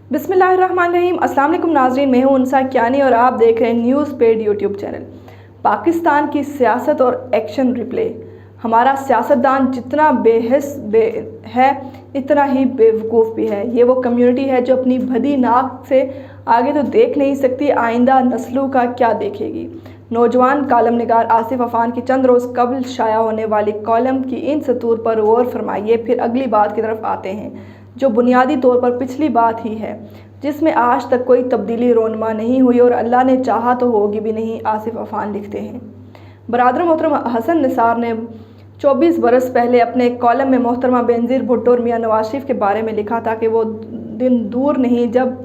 बिस्मिल्लाहिर्रहमानिर्रहीम। अस्सलाम वालेकुम नाज़रीन, मैं हूं उनसा कियानी और आप देख रहे हैं news paid YouTube channel. Pakistan की सियासत और एक्शन रिप्ले। हमारा सियासतदान जितना बेहिस है इतना ही बेवकूफ़ भी है। ये वो कम्युनिटी है जो अपनी भदी नाक से आगे तो देख नहीं सकती, आइंदा नस्लों का क्या देखेगी। नौजवान कॉलम निगार आसिफ अफान की चंद रोज़ कबल शाया होने वाली कॉलम की इन सतूर पर गौर फरमाइए। फिर अगली बात की तरफ आते हैं जो बुनियादी तौर पर पिछली बात ही है, जिसमें आज तक कोई तब्दीली रोनमा नहीं हुई और अल्लाह ने चाहा तो होगी भी नहीं। आसिफ अफान लिखते हैं, बरादर मोहतरम हसन निसार ने 24 बरस पहले अपने एक कॉलम में मोहतरमा बेनज़ीर भुट्टो और मियां नवाज शरीफ के बारे में लिखा था कि वो दिन दूर नहीं जब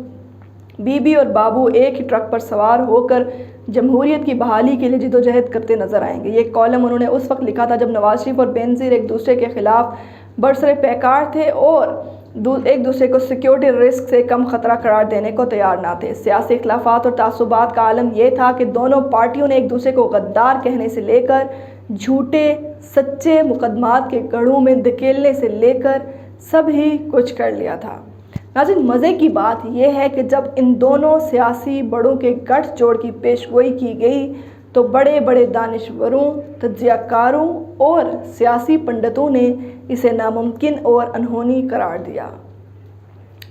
बीबी और बाबू एक ही ट्रक पर सवार होकर जमहूरियत की बहाली के लिए जिदोजहद करते नजर आएंगे। ये कॉलम उन्होंने उस वक्त लिखा था जब नवाज शरीफ और बेनज़ीर एक दूसरे के खिलाफ बरसरे पैकार थे और एक दूसरे को सिक्योरिटी रिस्क से कम ख़तरा करार देने को तैयार ना थे। सियासी इख्लाफात और तासुबात का आलम यह था कि दोनों पार्टियों ने एक दूसरे को गद्दार कहने से लेकर झूठे सच्चे मुकदमात के गढ़ों में धकेलने से लेकर सब ही कुछ कर लिया था। नाज़रीन, मज़े की बात यह है कि जब इन दोनों सियासी बड़ों के गठजोड़ की पेशगोई की गई तो बड़े बड़े दानिशवरों, तज्ज़ियाकारों और सियासी पंडितों ने इसे नामुमकिन और अनहोनी करार दिया।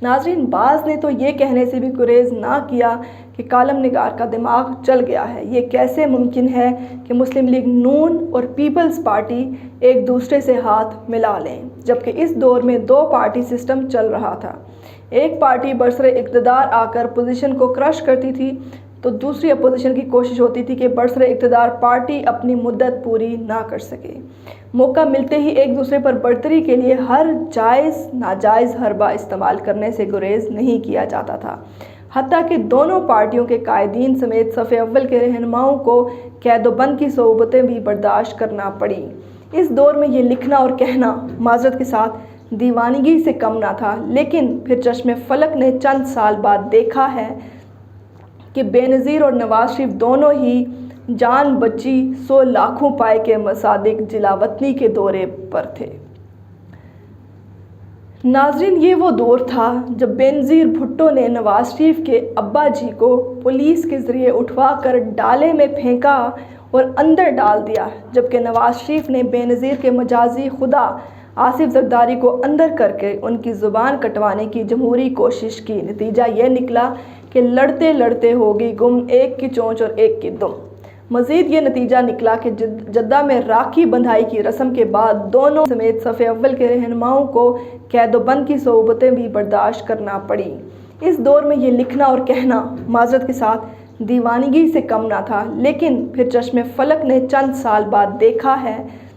नाज़रीन, बाज़ ने तो ये कहने से भी गुरेज ना किया कि कॉलम निगार का दिमाग चल गया है। ये कैसे मुमकिन है कि मुस्लिम लीग नून और पीपल्स पार्टी एक दूसरे से हाथ मिला लें, जबकि इस दौर में दो पार्टी सिस्टम चल रहा था। एक पार्टी बरसरे इक़्तिदार आकर पोजीशन को क्रश करती थी तो दूसरी अपोजिशन की कोशिश होती थी कि बरसरे इक़्तिदार पार्टी अपनी मुद्दत पूरी ना कर सके। मौका मिलते ही एक दूसरे पर बढ़तरी के लिए हर जायज़ नाजायज़ हरबा इस्तेमाल करने से गुरेज नहीं किया जाता था। हत्ता कि दोनों पार्टियों के कायदीन समेत सफ़े अव्वल के रहनुमाओं को कैदोबंद की सोबतें भी बर्दाश्त करना पड़ी। इस दौर में ये लिखना और कहना माजरत के साथ दीवानगी से कम ना था, लेकिन फिर चश्मे फलक ने चंद साल बाद देखा है कि बेनज़ीर और नवाज शरीफ दोनों ही जान बची 100 लाखों पाए के मसादिक जिलावतनी के दौरे पर थे। नाज़रीन, ये वो दौर था जब बेनज़ीर भुट्टो ने नवाज शरीफ के अब्बा जी को पुलिस के ज़रिए उठवा कर डाले में फेंका और अंदर डाल दिया, जबकि नवाज शरीफ ने बेनज़ीर के मजाजी खुदा आसिफ ज़रदारी को अंदर करके उनकी ज़ुबान कटवाने की जमहूरी कोशिश की। नतीजा यह निकला कि लड़ते लड़ते होगी गुम, एक की चोंच और एक की दुम। मज़ीद ये नतीजा निकला कि जद्दा में राखी बंधाई की रस्म के बाद दोनों समेत सफ़े अव्वल के रहनुमाओं को कैदोबंद की सोबतें भी बर्दाश्त करना पड़ी। इस दौर में ये लिखना और कहना माजरत के साथ दीवानगी से कम ना था, लेकिन फिर चश्मे फलक ने चंद साल बाद देखा है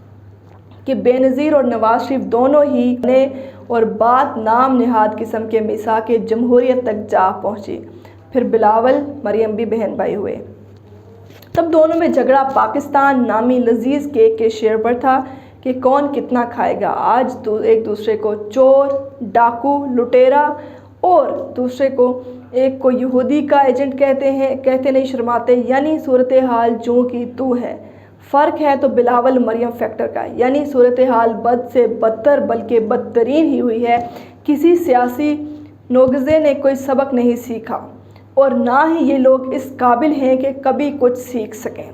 कि बेनज़ीर और नवाज शरीफ दोनों ही ने और बात नाम निहाद किस्म के मिसाके जमहूरियत तक जा पहुँची। फिर बिलावल मरियम भी बहन भाई हुए। तब दोनों में झगड़ा पाकिस्तान नामी लजीज केक के शेयर पर था कि कौन कितना खाएगा। आज तो एक दूसरे को चोर, डाकू, लुटेरा और दूसरे को एक को यहूदी का एजेंट कहते नहीं शर्माते, यानी सूरत हाल जो कि तू है। फ़र्क है तो बिलावल मरियम फैक्टर का, यानी सूरत हाल बद से बदतर बल्कि बदतरीन ही हुई है। किसी सियासी नोगज़े ने कोई सबक नहीं सीखा और ना ही ये लोग इस काबिल हैं कि कभी कुछ सीख सकें।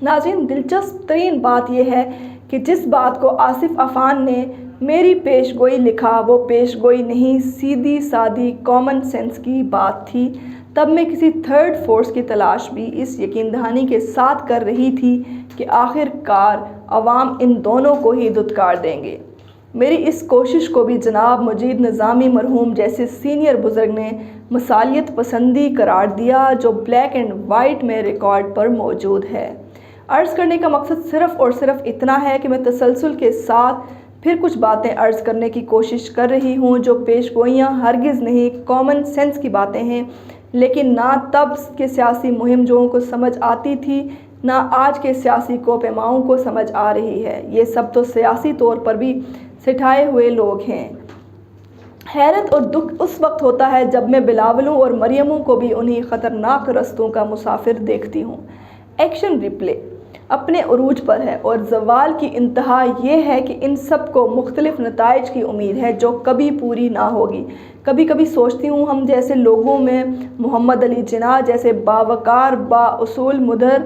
नाज़रीन, दिलचस्प तरीन बात यह है कि जिस बात को आसिफ अफान ने मेरी पेशगोई लिखा वो पेशगोई नहीं, सीधी सादी कॉमन सेंस की बात थी। तब मैं किसी थर्ड फोर्स की तलाश भी इस यकीन दहानी के साथ कर रही थी कि आखिरकार अवाम इन दोनों को ही धुतकार देंगे। मेरी इस कोशिश को भी जनाब मजीद निज़ामी मरहूम जैसे सीनियर बुज़ुर्ग ने मसालियत पसंदी करार दिया, जो ब्लैक एंड वाइट में रिकॉर्ड पर मौजूद है। अर्ज़ करने का मकसद सिर्फ़ और सिर्फ इतना है कि मैं तसलसल के साथ फिर कुछ बातें अर्ज़ करने की कोशिश कर रही हूँ जो पेशगोइयाँ हरगिज़ नहीं कॉमन सेंस की बातें हैं, लेकिन ना तब के सियासी मुहिमजों को समझ आती थी ना आज के सियासी कोपेमाओं को समझ आ रही है। ये सब तो सियासी तौर पर भी सिठाए हुए लोग हैं। हैरत और दुख उस वक्त होता है जब मैं बिलावलों और मरियमों को भी उन्हीं ख़तरनाक रस्तों का मुसाफिर देखती हूँ। Action replay. اپنے عروج پر ہے، اور زوال کی انتہا یہ ہے کہ ان سب کو مختلف نتائج کی امید ہے جو کبھی پوری نہ ہوگی۔ کبھی کبھی سوچتی ہوں ہم جیسے لوگوں میں محمد علی جناح جیسے باوقار، با اصول، مدر